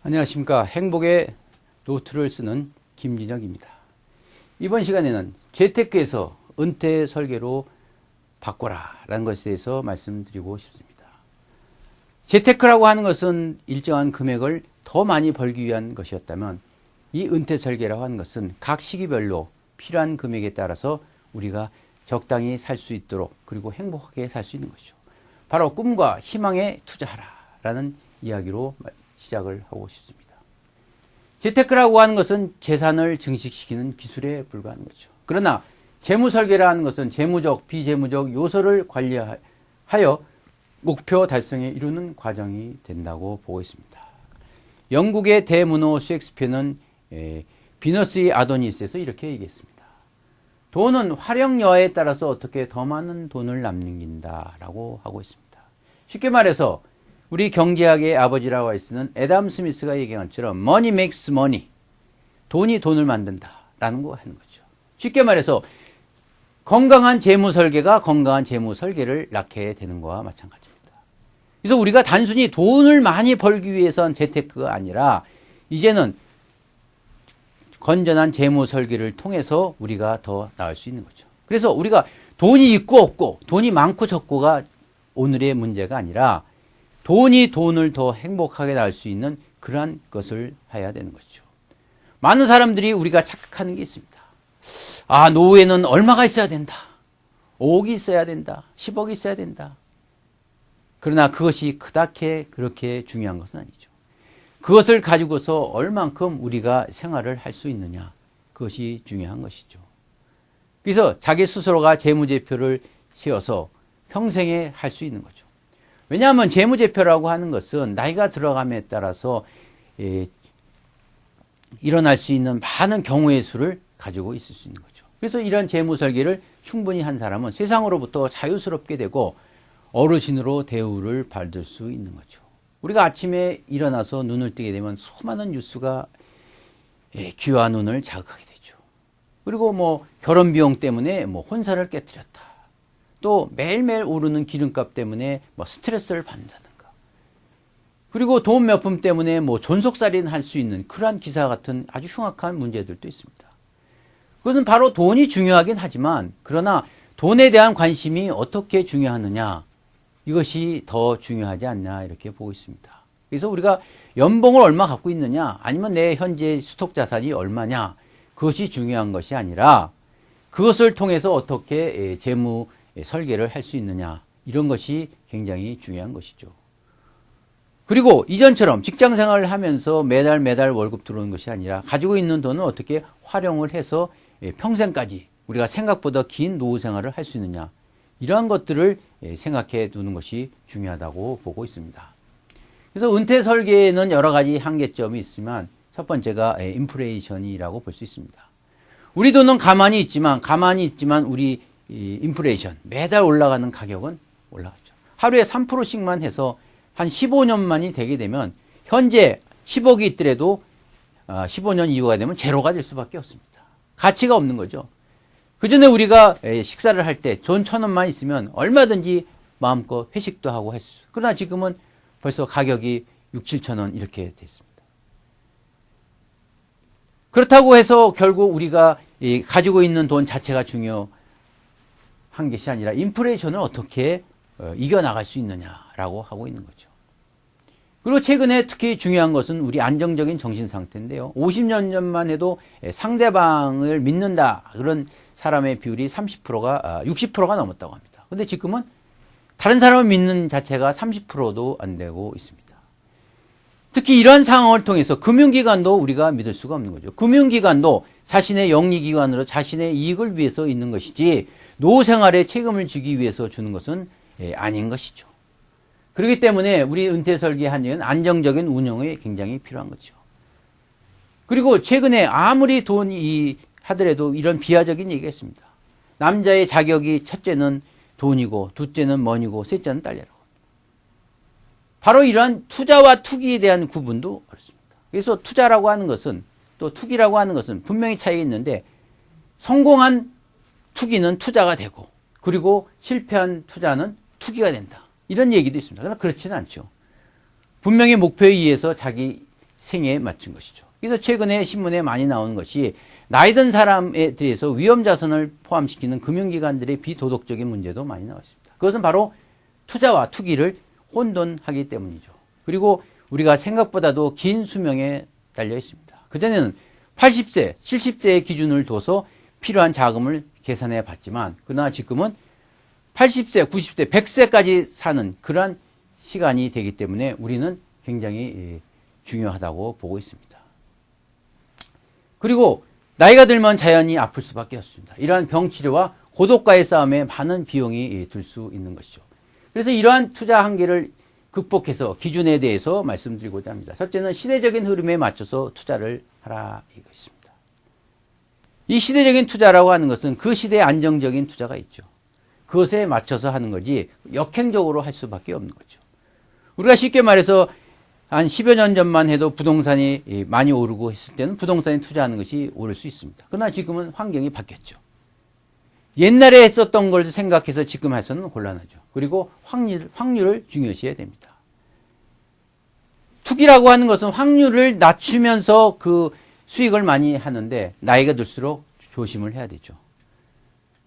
안녕하십니까. 행복의 노트를 쓰는 김진혁입니다. 이번 시간에는 재테크에서 은퇴 설계로 바꿔라 라는 것에 대해서 말씀드리고 싶습니다. 재테크라고 하는 것은 일정한 금액을 더 많이 벌기 위한 것이었다면 이 은퇴 설계라고 하는 것은 각 시기별로 필요한 금액에 따라서 우리가 적당히 살 수 있도록 그리고 행복하게 살 수 있는 것이죠. 바로 꿈과 희망에 투자하라 라는 이야기로 시작을 하고 싶습니다. 재테크라고 하는 것은 재산을 증식시키는 기술에 불과한 거죠. 그러나 재무설계라는 것은 재무적, 비재무적 요소를 관리하여 목표 달성에 이루는 과정이 된다고 보고 있습니다. 영국의 대문호 셰익스피어는 비너스의 아도니스에서 이렇게 얘기했습니다. 돈은 활용여하에 따라서 어떻게 더 많은 돈을 남긴다 라고 하고 있습니다. 쉽게 말해서 우리 경제학의 아버지라고 할 수 있는 애담 스미스가 얘기한 것처럼 money makes money. 돈이 돈을 만든다 라는 거 하는 거죠. 쉽게 말해서 건강한 재무 설계가 건강한 재무 설계를 낳게 되는 거와 마찬가지입니다. 그래서 우리가 단순히 돈을 많이 벌기 위해서는 재테크가 아니라 이제는 건전한 재무 설계를 통해서 우리가 더 나을 수 있는 거죠. 그래서 우리가 돈이 있고 없고 돈이 많고 적고가 오늘의 문제가 아니라 돈이 돈을 더 행복하게 낳을 수 있는 그러한 것을 해야 되는 거죠. 많은 사람들이 우리가 착각하는 게 있습니다. 아, 노후에는 얼마가 있어야 된다. 5억이 있어야 된다. 10억이 있어야 된다. 그러나 그것이 그닥에 그렇게 중요한 것은 아니죠. 그것을 가지고서 얼만큼 우리가 생활을 할 수 있느냐. 그것이 중요한 것이죠. 그래서 자기 스스로가 재무제표를 세워서 평생에 할 수 있는 거죠. 왜냐하면 재무제표라고 하는 것은 나이가 들어감에 따라서 일어날 수 있는 많은 경우의 수를 가지고 있을 수 있는 거죠. 그래서 이런 재무 설계를 충분히 한 사람은 세상으로부터 자유스럽게 되고 어르신으로 대우를 받을 수 있는 거죠. 우리가 아침에 일어나서 눈을 뜨게 되면 수많은 뉴스가 귀와 눈을 자극하게 되죠. 그리고 뭐 결혼 비용 때문에 뭐 혼사를 깨뜨렸다. 또 매일매일 오르는 기름값 때문에 뭐 스트레스를 받는다든가. 그리고 돈 몇 푼 때문에 뭐 존속살인 할 수 있는 그러한 기사 같은 아주 흉악한 문제들도 있습니다. 그것은 바로 돈이 중요하긴 하지만 그러나 돈에 대한 관심이 어떻게 중요하느냐 이것이 더 중요하지 않냐 이렇게 보고 있습니다. 그래서 우리가 연봉을 얼마 갖고 있느냐 아니면 내 현재 스톡 자산이 얼마냐 그것이 중요한 것이 아니라 그것을 통해서 어떻게 재무 설계를 할 수 있느냐 이런 것이 굉장히 중요한 것이죠. 그리고 이전처럼 직장 생활을 하면서 매달 월급 들어오는 것이 아니라 가지고 있는 돈을 어떻게 활용을 해서 평생까지 우리가 생각보다 긴 노후 생활을 할 수 있느냐 이러한 것들을 생각해 두는 것이 중요하다고 보고 있습니다. 그래서 은퇴 설계에는 여러 가지 한계점이 있지만 첫 번째가 인플레이션이라고 볼 수 있습니다. 우리 돈은 가만히 있지만 우리 이 인플레이션 매달 올라가는 가격은 올라가죠. 하루에 3%씩만 해서 한 15년만이 되게 되면 현재 10억이 있더라도 15년 이후가 되면 제로가 될 수밖에 없습니다. 가치가 없는 거죠. 그 전에 우리가 식사를 할 때 돈 1,000원만 있으면 얼마든지 마음껏 회식도 하고 했어요. 그러나 지금은 벌써 가격이 6, 7천 원 이렇게 됐습니다. 그렇다고 해서 결국 우리가 가지고 있는 돈 자체가 중요한 것이 아니라 인플레이션을 어떻게 이겨나갈 수 있느냐라고 하고 있는 거죠. 그리고 최근에 특히 중요한 것은 우리 안정적인 정신 상태인데요. 50년 전만 해도 상대방을 믿는다 그런 사람의 비율이 30%가 60%가 넘었다고 합니다. 그런데 지금은 다른 사람을 믿는 자체가 30%도 안 되고 있습니다. 특히 이러한 상황을 통해서 금융기관도 우리가 믿을 수가 없는 거죠. 금융기관도 자신의 영리기관으로 자신의 이익을 위해서 있는 것이지 노후 생활에 책임을 지기 위해서 주는 것은 아닌 것이죠. 그렇기 때문에 우리 은퇴 설계하는 안정적인 운영이 굉장히 필요한 거죠. 그리고 최근에 아무리 돈이 하더라도 이런 비하적인 얘기가 있습니다. 남자의 자격이 첫째는 돈이고 둘째는 머니고 셋째는 딸이라고. 바로 이러한 투자와 투기에 대한 구분도 어렵습니다. 그래서 투자라고 하는 것은 또 투기라고 하는 것은 분명히 차이가 있는데 성공한 투기는 투자가 되고 그리고 실패한 투자는 투기가 된다. 이런 얘기도 있습니다. 그러나 그렇지는 않죠. 분명히 목표에 의해서 자기 생애에 맞춘 것이죠. 그래서 최근에 신문에 많이 나오는 것이 나이 든 사람에 대해서 위험자산을 포함시키는 금융기관들의 비도덕적인 문제도 많이 나와 있습니다. 그것은 바로 투자와 투기를 혼돈하기 때문이죠. 그리고 우리가 생각보다도 긴 수명에 달려 있습니다. 그전에는 80세, 70세의 기준을 둬서 필요한 자금을 계산해 봤지만 그러나 지금은 80세, 90세, 100세까지 사는 그러한 시간이 되기 때문에 우리는 굉장히 중요하다고 보고 있습니다. 그리고 나이가 들면 자연히 아플 수밖에 없습니다. 이러한 병치료와 고독과의 싸움에 많은 비용이 들 수 있는 것이죠. 그래서 이러한 투자 한계를 극복해서 기준에 대해서 말씀드리고자 합니다. 첫째는 시대적인 흐름에 맞춰서 투자를 하라 이것입니다. 이 시대적인 투자라고 하는 것은 그 시대의 안정적인 투자가 있죠. 그것에 맞춰서 하는 거지 역행적으로 할 수밖에 없는 거죠. 우리가 쉽게 말해서 한 10여 년 전만 해도 부동산이 많이 오르고 했을 때는 부동산에 투자하는 것이 오를 수 있습니다. 그러나 지금은 환경이 바뀌었죠. 옛날에 했었던 걸 생각해서 지금 해서는 곤란하죠. 그리고 확률을 중요시해야 됩니다. 투기라고 하는 것은 확률을 낮추면서 그 수익을 많이 하는데 나이가 들수록 조심을 해야 되죠.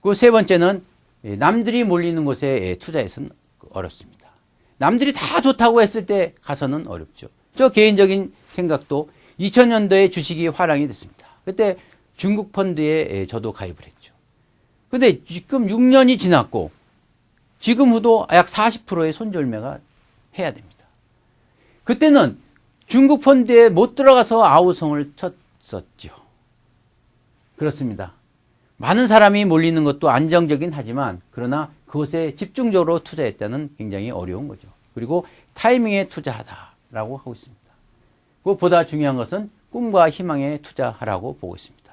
그 세 번째는 남들이 몰리는 곳에 투자해서는 어렵습니다. 남들이 다 좋다고 했을 때 가서는 어렵죠. 저 개인적인 생각도 2000년도에 주식이 화랑이 됐습니다. 그때 중국 펀드에 저도 가입을 했죠. 근데 지금 6년이 지났고 지금 후도 약 40%의 손절매가 해야 됩니다. 그때는 중국 펀드에 못 들어가서 아우성을 쳤었죠. 그렇습니다. 많은 사람이 몰리는 것도 안정적인 하지만 그러나 그것에 집중적으로 투자했다는 굉장히 어려운 거죠. 그리고 타이밍에 투자하다라고 하고 있습니다. 그것보다 중요한 것은 꿈과 희망에 투자하라고 보고 있습니다.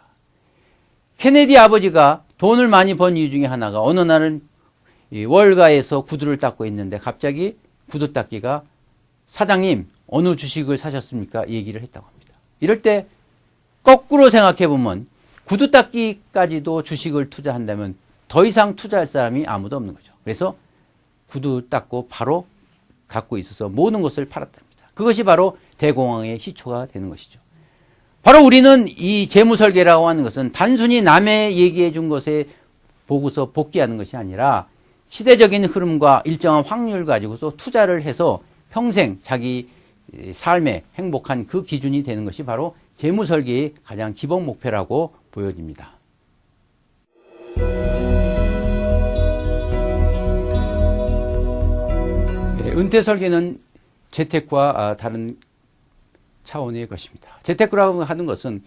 케네디 아버지가 돈을 많이 번 이유 중에 하나가 어느 날은 월가에서 구두를 닦고 있는데 갑자기 구두 닦기가 사장님 어느 주식을 사셨습니까? 이 얘기를 했다고 합니다. 이럴 때 거꾸로 생각해 보면 구두 닦기까지도 주식을 투자한다면 더 이상 투자할 사람이 아무도 없는 거죠. 그래서 구두 닦고 바로 갖고 있어서 모든 것을 팔았답니다. 그것이 바로 대공황의 시초가 되는 것이죠. 바로 우리는 이 재무설계라고 하는 것은 단순히 남의 얘기해 준 것에 보고서 복귀하는 것이 아니라 시대적인 흐름과 일정한 확률 가지고서 투자를 해서 평생 자기 삶에 행복한 그 기준이 되는 것이 바로 재무설계의 가장 기본 목표라고 보여집니다. 은퇴설계는 재테크와 다른 차원의 것입니다. 재테크라고 하는 것은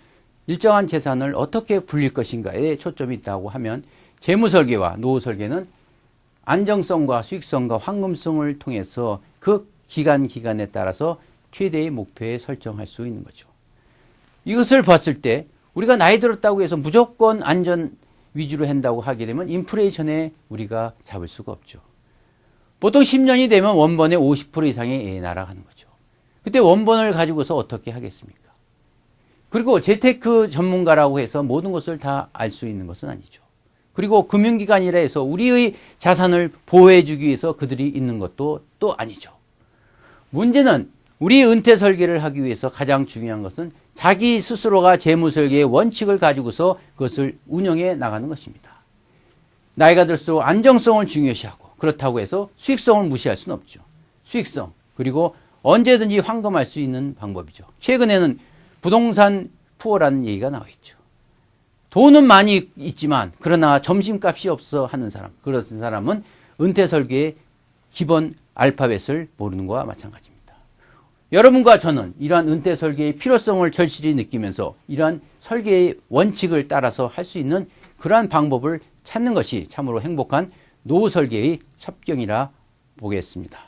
일정한 재산을 어떻게 불릴 것인가에 초점이 있다고 하면 재무설계와 노후설계는 안정성과 수익성과 황금성을 통해서 그 기간에 따라서 최대의 목표에 설정할 수 있는 거죠. 이것을 봤을 때 우리가 나이 들었다고 해서 무조건 안전 위주로 한다고 하게 되면 인플레이션에 우리가 잡을 수가 없죠. 보통 10년이 되면 원본의 50% 이상이 날아가는 거죠. 그때 원본을 가지고서 어떻게 하겠습니까? 그리고 재테크 전문가라고 해서 모든 것을 다 알 수 있는 것은 아니죠. 그리고 금융기관이라 해서 우리의 자산을 보호해 주기 위해서 그들이 있는 것도 또 아니죠. 문제는 우리 은퇴 설계를 하기 위해서 가장 중요한 것은 자기 스스로가 재무설계의 원칙을 가지고서 그것을 운영해 나가는 것입니다. 나이가 들수록 안정성을 중요시하고 그렇다고 해서 수익성을 무시할 수는 없죠. 수익성 그리고 언제든지 황금할 수 있는 방법이죠. 최근에는 부동산 푸어라는 얘기가 나와 있죠. 돈은 많이 있지만 그러나 점심값이 없어 하는 사람, 그런 사람은 은퇴 설계의 기본 알파벳을 모르는 것과 마찬가지입니다. 여러분과 저는 이러한 은퇴 설계의 필요성을 절실히 느끼면서 이러한 설계의 원칙을 따라서 할 수 있는 그러한 방법을 찾는 것이 참으로 행복한 노후 설계의 첩경이라 보겠습니다.